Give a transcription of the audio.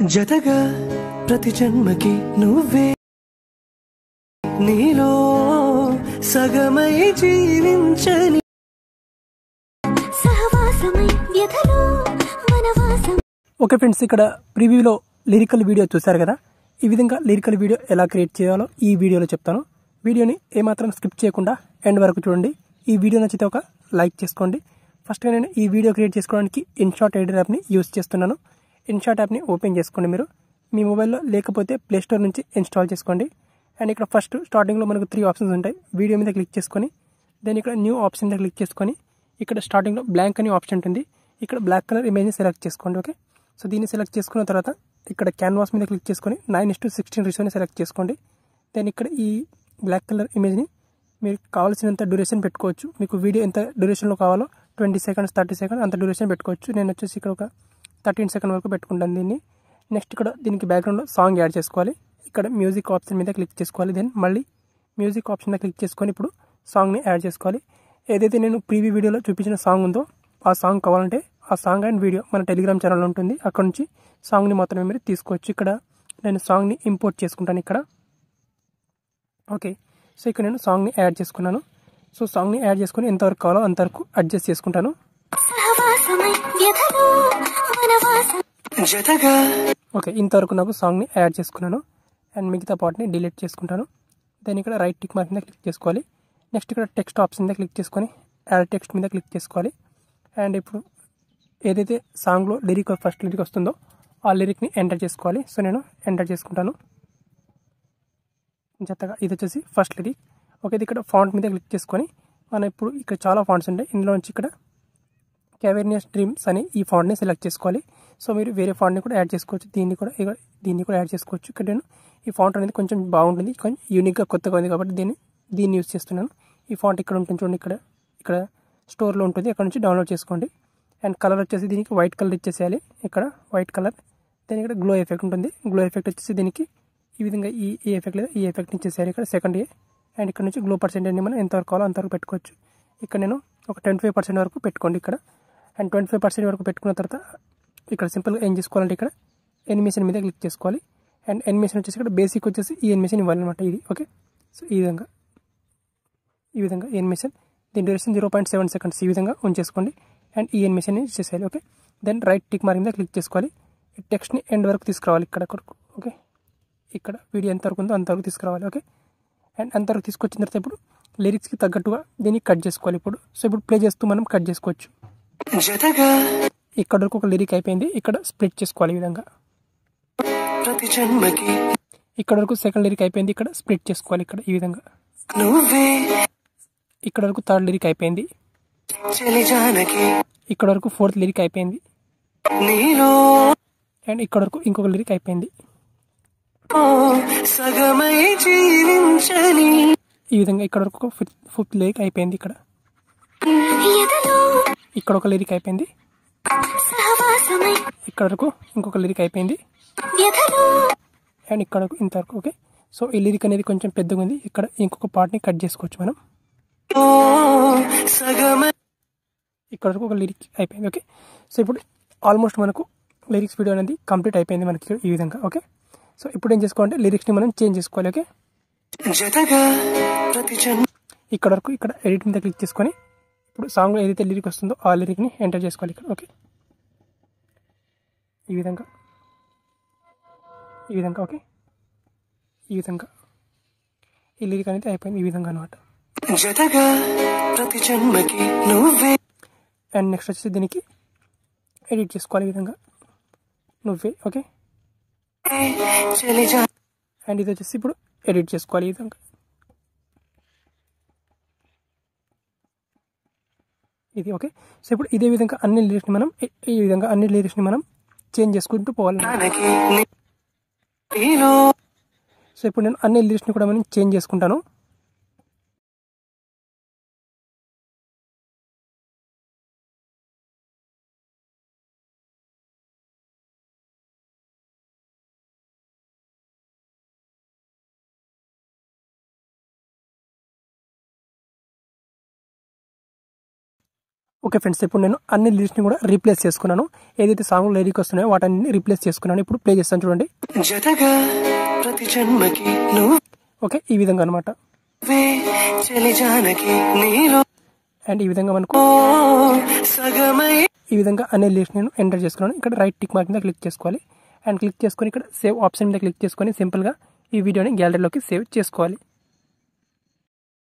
జతగా ప్రతి జన్మకి నువ్వే నీలో సగమై జీవించని సహవాసమై వ్యధలో వనవాసం. ఓకే ఫ్రెండ్స్, ఇక్కడ ప్రివ్యూలో లిరికల్ వీడియో చూశారు కదా. ఈ విధంగా లిరికల్ వీడియో ఎలా క్రియేట్ చేయాలో ఈ వీడియోలో చెప్తాను. వీడియోని ఏమాత్రం స్కిప్ చేయకుండా ఎండ్ వరకు చూడండి. ఈ వీడియో నచ్చితే ఒక లైక్ చేసుకోండి. ఫస్ట్గా నేను ఈ వీడియో క్రియేట్ చేసుకోవడానికి ఇన్షాట్ ఎడిటర్ యాప్ని యూజ్ చేస్తున్నాను. ఇన్షాట్ యాప్ని ఓపెన్ చేసుకోండి. మీరు మీ మొబైల్లో లేకపోతే ప్లేస్టోర్ నుంచి ఇన్స్టాల్ చేసుకోండి. అండ్ ఇక్కడ ఫస్ట్ స్టార్టింగ్లో మనకు 3 ఆప్షన్స్ ఉంటాయి. వీడియో మీద క్లిక్ చేసుకొని దెన్ ఇక్కడ న్యూ ఆప్షన్ మీద క్లిక్ చేసుకొని ఇక్కడ స్టార్టింగ్లో బ్లాంక్ అనే ఆప్షన్ ఉంటుంది. ఇక్కడ బ్లాక్ కలర్ ఇమేజ్ని సెలెక్ట్ చేసుకోండి. ఓకే, సో దీన్ని సెలెక్ట్ చేసుకున్న తర్వాత ఇక్కడ క్యాన్వాస్ మీద క్లిక్ చేసుకొని 9:16 రేషియోని సెలెక్ట్ చేసుకోండి. దెన్ ఇక్కడ ఈ బ్లాక్ కలర్ ఇమేజ్ని మీరు కావాల్సినంత డ్యూరేషన్ పెట్టుకోవచ్చు. మీకు వీడియో ఎంత డ్యూరేషన్లో కావాలో 20 సెకండ్స్ 30 సెకండ్స్ అంత డ్యూరేషన్ పెట్టుకోవచ్చు. నేను వచ్చేసి ఇక్కడ ఒక 13 సెకండ్ వరకు పెట్టుకుంటాను దీన్ని. నెక్స్ట్ ఇక్కడ దీనికి బ్యాక్గ్రౌండ్లో సాంగ్ యాడ్ చేసుకోవాలి. ఇక్కడ మ్యూజిక్ ఆప్షన్ మీద క్లిక్ చేసుకోవాలి. దెన్ మళ్ళీ మ్యూజిక్ ఆప్షన్ మీద క్లిక్ చేసుకొని ఇప్పుడు సాంగ్ని యాడ్ చేసుకోవాలి. ఏదైతే నేను ప్రీవ్యూ వీడియోలో చూపించిన సాంగ్ ఉందో ఆ సాంగ్ కావాలంటే ఆ సాంగ్ అండ్ వీడియో మన టెలిగ్రామ్ ఛానల్లో ఉంటుంది. అక్కడ నుంచి సాంగ్ని మాత్రమే మీరు తీసుకోవచ్చు. ఇక్కడ నేను సాంగ్ని ఇంపోర్ట్ చేసుకుంటాను ఇక్కడ. ఓకే, సో ఇక్కడ నేను సాంగ్ని యాడ్ చేసుకున్నాను. సో సాంగ్ని యాడ్ చేసుకుని ఎంతవరకు కావాలో అంతవరకు అడ్జస్ట్ చేసుకుంటాను. ఓకే, ఇంతవరకు నాకు సాంగ్ని యాడ్ చేసుకున్నాను. అండ్ మిగతా పార్ట్ని డిలీట్ చేసుకుంటాను. దెన్ ఇక్కడ రైట్ టిక్ మార్క్ మీద క్లిక్ చేసుకోవాలి. నెక్స్ట్ ఇక్కడ టెక్స్ట్ ఆప్షన్ మీద క్లిక్ చేసుకొని యాడ్ టెక్స్ట్ మీద క్లిక్ చేసుకోవాలి. అండ్ ఇప్పుడు ఏదైతే సాంగ్లో ఫస్ట్ లిరిక్ వస్తుందో ఆ లిరిక్ని ఎంటర్ చేసుకోవాలి. సో నేను ఎంటర్ చేసుకుంటాను జతగా. ఇది వచ్చేసి ఫస్ట్ లిరిక్. ఓకే, ఇది ఇక్కడ ఫాంట్ మీద క్లిక్ చేసుకొని మనం ఇప్పుడు ఇక్కడ చాలా ఫాంట్స్ ఉంటాయి. ఇందులో నుంచి ఇక్కడ క్యావర్నియస్ డ్రీమ్స్ అని ఈ ఫాంట్ని సెలెక్ట్ చేసుకోవాలి. సో మీరు వేరే ఫాంట్ని కూడా యాడ్ చేసుకోవచ్చు. దీన్ని కూడా యాడ్ చేసుకోవచ్చు. ఇక్కడ నేను ఈ ఫాంట్ అనేది కొంచెం బాగుంటుంది, కొంచెం యూనిక్గా కొత్తగా ఉంది కాబట్టి దీన్ని యూజ్ చేస్తున్నాను. ఈ ఫాంట్ ఇక్కడ ఉంటుంది చూడండి, ఇక్కడ స్టోర్లో ఉంటుంది, అక్కడ నుంచి డౌన్లోడ్ చేసుకోండి. అండ్ కలర్ వచ్చేసి దీనికి వైట్ కలర్ ఇచ్చేసేయాలి. ఇక్కడ వైట్ కలర్. దీని ఇక్కడ గ్లో ఎఫెక్ట్ ఉంటుంది. గ్లో ఎఫెక్ట్ వచ్చేసి దీనికి ఈ విధంగా ఈ ఎఫెక్ట్ లేదా ఈ ఎఫెక్ట్ని ఇచ్చేసేయాలి. ఇక్కడ సెకండ్ ఏ. అండ్ ఇక్కడ నుంచి గ్లో పర్సెంటేజ్ని మనం ఎంతవరకు కావాలో అంతవరకు పెట్టుకోవచ్చు. ఇక్కడ నేను ఒక 25% వరకు పెట్టుకోండి ఇక్కడ. అండ్ 25% వరకు పెట్టుకున్న తర్వాత ఇక్కడ సింపుల్గా ఏం చేసుకోవాలంటే ఇక్కడ ఎనిమేషన్ మీద క్లిక్ చేసుకోవాలి. అండ్ ఎనిమేషన్ వచ్చేసి ఇక్కడ బేసిక్ వచ్చేసి ఈ ఎనిమేషన్ ఇవ్వాలన్నమాట ఇది. ఓకే, సో ఈ విధంగా ఎనిమేషన్ దీని డ్యూరేషన్ 0.7 సెకండ్స్ ఈ విధంగా ఉంచేసుకోండి. అండ్ ఈ ఎనిమేషన్ ఇచ్చేసేయాలి. Okay, then right tick mark మీద క్లిక్ చేసుకోవాలి. ఈ టెక్స్ట్ని ఎండ్ వరకు తీసుకురావాలి ఇక్కడ వరకు. ఓకే, ఇక్కడ వీడియో ఎంతవరకు ఉందో అంతవరకు తీసుకురావాలి. ఓకే, అండ్ అంతవరకు తీసుకొచ్చిన తర్వాత ఇప్పుడు లిరిక్స్కి తగ్గట్టుగా దీన్ని కట్ చేసుకోవాలి ఇప్పుడు. సో ఇప్పుడు ప్లే చేస్తూ మనం కట్ చేసుకోవచ్చు. ఇక్కడ వరకు ఒక లిరిక్ అయిపోయింది. ఇక్కడ స్ప్లిట్ చేసుకోవాలి ఈ విధంగా. ఇక్కడ వరకు సెకండ్ లిరిక్ అయిపోయింది. ఇక్కడ స్ప్లిట్ చేసుకోవాలి ఇక్కడ ఈ విధంగా. ఇక్కడ వరకు థర్డ్ లిరిక్ అయిపోయింది. ఇక్కడ వరకు ఫోర్త్ లిరిక్ అయిపోయింది. అండ్ ఇక్కడ వరకు ఇంకొక లిరిక్ అయిపోయింది. ఈ విధంగా ఇక్కడ వరకు ఫిఫ్త్ లిరిక్ అయిపోయింది. ఇక్కడ ఒక లిరిక్ అయిపోయింది. ఇక్కడ వరకు ఇంకొక లిరిక్ అయిపోయింది. అండ్ ఇక్కడ వరకు ఇంతవరకు. ఓకే, సో ఈ లిరిక్ అనేది కొంచెం పెద్దగా ఉంది. ఇక్కడ ఇంకొక పార్ట్ని కట్ చేసుకోవచ్చు మనం. ఇక్కడ వరకు ఒక లిరిక్ అయిపోయింది. ఓకే, సో ఇప్పుడు ఆల్మోస్ట్ మనకు లిరిక్స్ వీడియో అనేది కంప్లీట్ అయిపోయింది మనకి ఈ విధంగా. ఓకే, సో ఇప్పుడు ఏం చేసుకోవాలంటే లిరిక్స్ని మనం చేంజ్ చేసుకోవాలి. ఓకే, ఇక్కడ వరకు ఇక్కడ ఎడిట్ మీద క్లిక్ చేసుకొని ఇప్పుడు సాంగ్లో ఏదైతే లిరిక్ వస్తుందో ఆ లిరిక్ని ఎంటర్ చేసుకోవాలి ఇక్కడ. ఓకే, ఈ విధంగా. ఓకే, ఈ విధంగా ఈ లిరిక్ అనేది అయిపోయింది ఈ విధంగా అనమాట. అండ్ నెక్స్ట్ వచ్చేసి దీనికి ఎడిట్ చేసుకోవాలి ఈ విధంగా నువ్వే. ఓకే, అండ్ ఇది వచ్చేసి ఇప్పుడు ఎడిట్ చేసుకోవాలి ఈ విధంగా. ఇది ఓకే, సో ఇప్పుడు ఇదే విధంగా అన్ని లిరిక్స్ని మనం చేంజ్ చేసుకుంటూ పోవాలి. సో ఇప్పుడు నేను అన్ని లిరిక్స్ని కూడా మనం చేంజ్ చేసుకుంటాను. ఓకే ఫ్రెండ్స్, ఇప్పుడు నేను అన్ని లిరిక్స్ని కూడా రీప్లేస్ చేసుకున్నాను. ఏదైతే సాంగ్ లిరిక్ వస్తున్నాయో వాటన్ని రీప్లేస్ చేసుకున్నాను. ఇప్పుడు ప్లే చేస్తాను చూడండి. జతగా ప్రతి జన్మకి నువ్వే ఓకే, ఈ విధంగా అనమాట. చలి జానకి నీలో అండ్ ఈ విధంగా మనకు సగమై ఈ విధంగా అన్ని లిరిక్స్ నేను ఎంటర్ చేసుకున్నాను. ఇక్కడ రైట్ టిక్ మార్క్ మీద క్లిక్ చేసుకోవాలి. అండ్ క్లిక్ చేసుకొని ఇక్కడ సేవ్ ఆప్షన్ మీద క్లిక్ చేసుకొని సింపుల్గా ఈ వీడియోని గ్యాలరీలోకి సేవ్ చేసుకోవాలి.